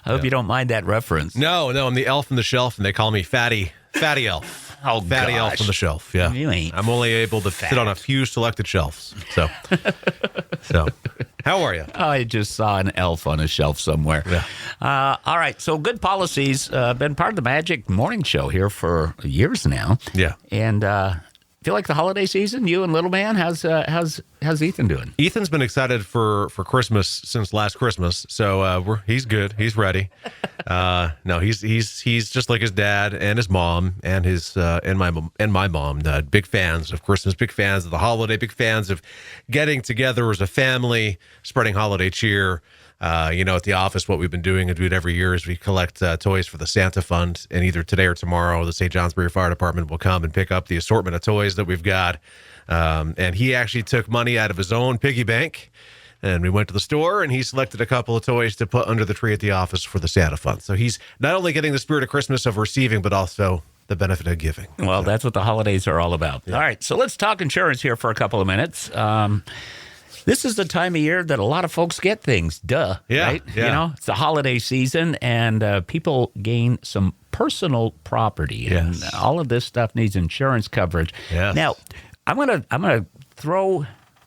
I hope you don't mind that reference. No, I'm the elf on the shelf, and they call me Fatty Elf. Oh, Fatty gosh. Elf on the shelf, yeah. You ain't I'm only able to sit on a few selected shelves. So, how are you? I just saw an elf on a shelf somewhere. Yeah. All right, so Good Policies, been part of the Magic Morning Show here for years now. Yeah. And feel like the holiday season, you and little man, how's Ethan doing? Ethan's been excited for Christmas since last Christmas, so he's good. He's ready. No, he's just like his dad and his mom and his and my mom. Big fans of Christmas, big fans of the holiday, big fans of getting together as a family, spreading holiday cheer. At the office, what we've been doing and do it every year is we collect toys for the Santa Fund, and either today or tomorrow, the St. Johnsbury Fire Department will come and pick up the assortment of toys that we've got. And he actually took money out of his own piggy bank, and we went to the store, and he selected a couple of toys to put under the tree at the office for the Santa Fund. So he's not only getting the spirit of Christmas of receiving, but also the benefit of giving. Well, that's what the holidays are all about. Yeah. All right, so let's talk insurance here for a couple of minutes. This is the time of year that a lot of folks get things. Duh. Yeah. Right? Yeah. It's the holiday season, and people gain some personal property. Yes. And all of this stuff needs insurance coverage. Yes. Now, I'm gonna throw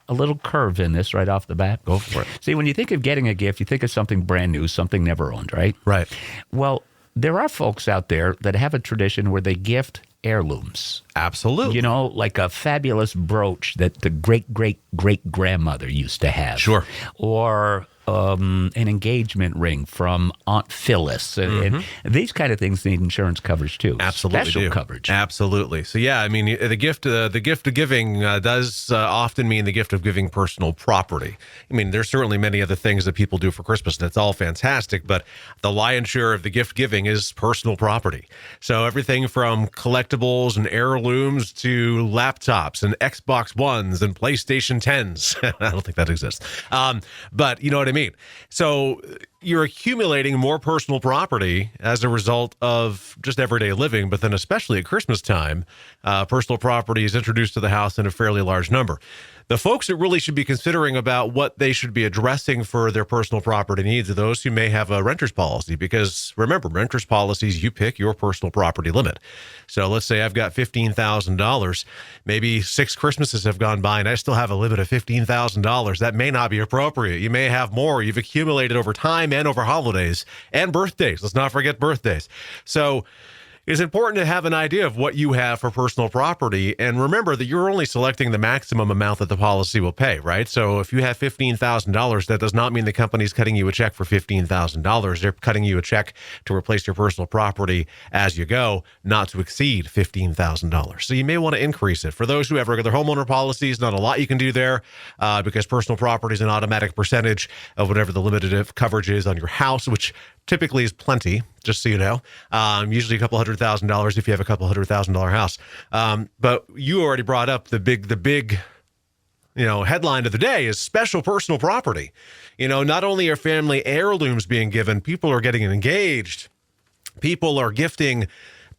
a little curve in this right off the bat. Go for it. See, when you think of getting a gift, you think of something brand new, something never owned, right? Right. Well, there are folks out there that have a tradition where they gift heirlooms. Absolutely. Like a fabulous brooch that the great-great-great-grandmother used to have. Sure. Or an engagement ring from Aunt Phyllis. And these kind of things need insurance coverage, too. Absolutely. Special coverage. Absolutely. So, yeah, I mean, the gift of giving does often mean the gift of giving personal property. I mean, there's certainly many other things that people do for Christmas. That's all fantastic. But the lion's share of the gift giving is personal property. So everything from collectibles and heirlooms to laptops and Xbox Ones and PlayStation 10s. I don't think that exists. But you know what I mean? So you're accumulating more personal property as a result of just everyday living, but then especially at Christmas time, personal property is introduced to the house in a fairly large number. The folks that really should be considering about what they should be addressing for their personal property needs are those who may have a renter's policy, because remember, renter's policies, you pick your personal property limit. So let's say I've got $15,000. Maybe 6 Christmases have gone by and I still have a limit of $15,000. That may not be appropriate. You may have more. You've accumulated over time and over holidays and birthdays. Let's not forget birthdays. So it's important to have an idea of what you have for personal property. And remember that you're only selecting the maximum amount that the policy will pay, right? So if you have $15,000, that does not mean the company's cutting you a check for $15,000. They're cutting you a check to replace your personal property as you go, not to exceed $15,000. So you may want to increase it. For those who have regular homeowner policies, not a lot you can do there because personal property is an automatic percentage of whatever the limited coverage is on your house, which typically is plenty, just so you know. Usually a couple $100,000 if you have a couple $100,000 house. But you already brought up the big headline of the day is special personal property. Not only are family heirlooms being given, people are getting engaged. People are gifting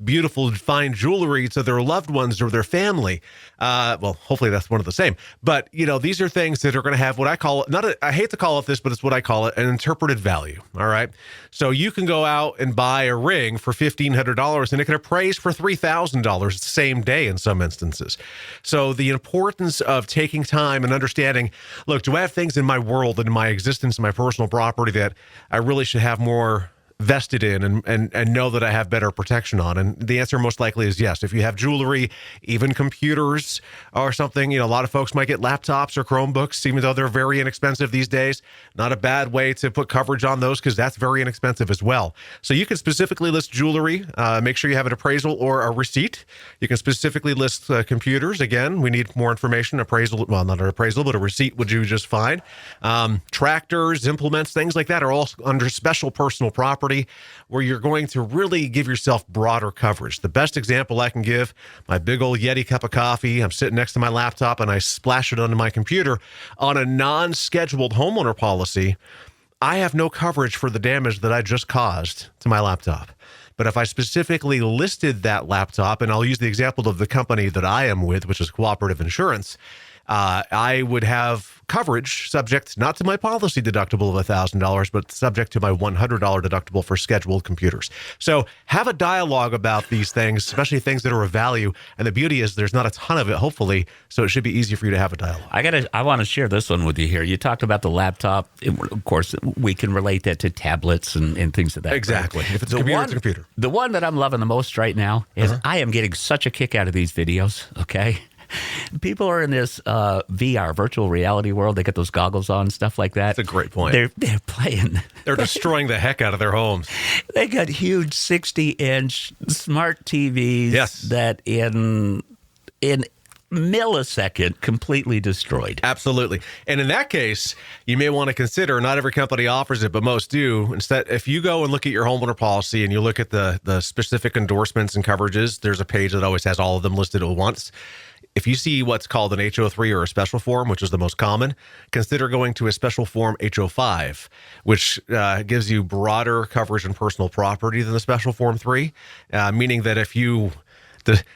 beautiful, fine jewelry to their loved ones or their family. Well, hopefully that's one of the same. But, these are things that are going to have what I call it, I hate to call it this, but it's what I call it, an interpreted value. All right. So you can go out and buy a ring for $1,500 and it can appraise for $3,000 the same day in some instances. So the importance of taking time and understanding, look, do I have things in my world and in my existence, my personal property that I really should have more vested in and know that I have better protection on? And the answer most likely is yes. If you have jewelry, even computers or something, a lot of folks might get laptops or Chromebooks, even though they're very inexpensive these days. Not a bad way to put coverage on those because that's very inexpensive as well. So you can specifically list jewelry, make sure you have an appraisal or a receipt. You can specifically list computers. Again, we need more information. Appraisal, well, not an appraisal, but a receipt would do just fine. Tractors, implements, things like that are all under special personal property, where you're going to really give yourself broader coverage. The best example I can give, my big old Yeti cup of coffee, I'm sitting next to my laptop and I splash it onto my computer. On a non-scheduled homeowner policy, I have no coverage for the damage that I just caused to my laptop. But if I specifically listed that laptop, and I'll use the example of the company that I am with, which is Cooperative Insurance, I would have coverage subject not to my policy deductible of $1,000, but subject to my $100 deductible for scheduled computers. So have a dialogue about these things, especially things that are of value. And the beauty is there's not a ton of it, hopefully, so it should be easy for you to have a dialogue. I want to share this one with you here. You talked about the laptop. Of course, we can relate that to tablets and things of that. Exactly. Right? If it's a computer, it's a computer. The one that I'm loving the most right now is I am getting such a kick out of these videos, okay? People are in this VR, virtual reality world. They get those goggles on, stuff like that. That's a great point. They're playing. They're destroying the heck out of their homes. They got huge 60-inch smart TVs that in millisecond completely destroyed. Absolutely. And in that case, you may want to consider, not every company offers it, but most do. Instead, if you go and look at your homeowner policy and you look at the specific endorsements and coverages, there's a page that always has all of them listed at once. If you see what's called an HO3 or a special form, which is the most common, consider going to a special form HO5, which gives you broader coverage in personal property than the special form 3, meaning that if you...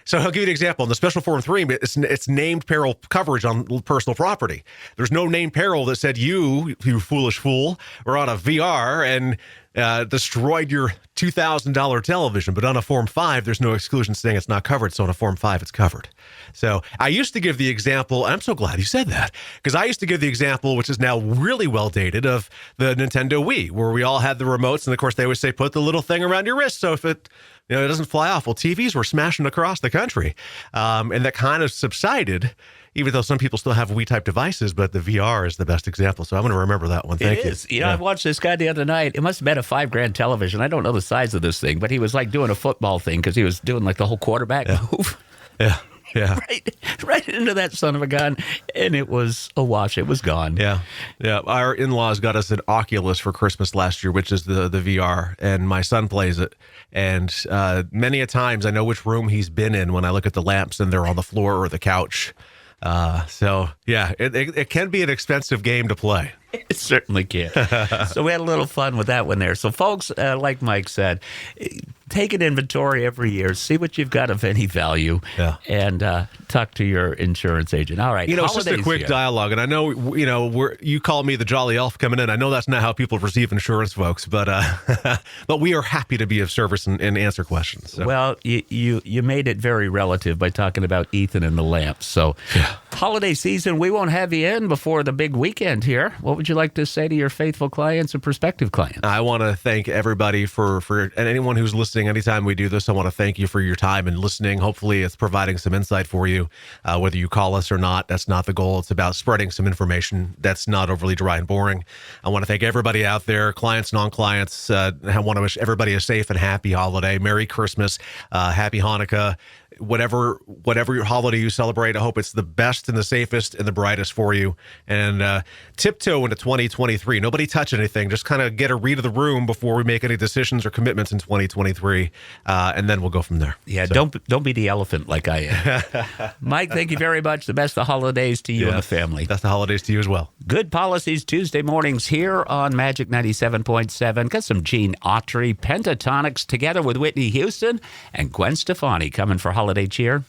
So I'll give you an example. In the special form 3, it's named peril coverage on personal property. There's no named peril that said you foolish fool, were on a VR and destroyed your $2,000 television. But on a Form 5, there's no exclusion saying it's not covered. So on a Form 5, it's covered. So I used to give the example, and I'm so glad you said that, because I used to give the example, which is now really well dated, of the Nintendo Wii, where we all had the remotes. And of course, they always say, put the little thing around your wrist. So if it doesn't fly off. Well, TVs were smashing across the country. And that kind of subsided, even though some people still have Wii-type devices, but the VR is the best example. So I'm going to remember that one. Thank you. You know, I watched this guy the other night. It must have been a $5,000 television. I don't know the size of this thing, but he was like doing a football thing because he was doing like the whole quarterback move. Yeah. Right into that son of a gun, and it was a wash. It was gone. Yeah. Our in-laws got us an Oculus for Christmas last year, which is the VR, and my son plays it. And many a times I know which room he's been in when I look at the lamps and they're on the floor or the couch. So yeah, it can be an expensive game to play. It certainly can. So we had a little fun with that one there. So folks, like Mike said, take an inventory every year, see what you've got of any value, and talk to your insurance agent. All right. It's just a quick dialogue. And I know, you call me the jolly elf coming in. I know that's not how people perceive insurance, folks, but but we are happy to be of service and answer questions. So. Well, you made it very relative by talking about Ethan and the lamps. So holiday season, we won't have you in before the big weekend here. What would you like to say to your faithful clients and prospective clients? I want to thank everybody for and anyone who's listening. Anytime we do this, I want to thank you for your time and listening. Hopefully it's providing some insight for you, whether you call us or not. That's not the goal. It's about spreading some information that's not overly dry and boring. I want to thank everybody out there, clients, non-clients. I want to wish everybody a safe and happy holiday. Merry Christmas, happy Hanukkah. Whatever your holiday you celebrate, I hope it's the best and the safest and the brightest for you. And tiptoe into 2023. Nobody touch anything. Just kind of get a read of the room before we make any decisions or commitments in 2023, and then we'll go from there. Yeah, so. Don't be the elephant like I am. Mike, thank you very much. The best of holidays to you and the family. Best of holidays to you as well. Good Policies Tuesday mornings here on Magic 97.7. Got some Gene Autry, Pentatonics, together with Whitney Houston and Gwen Stefani coming for Holiday Cheer.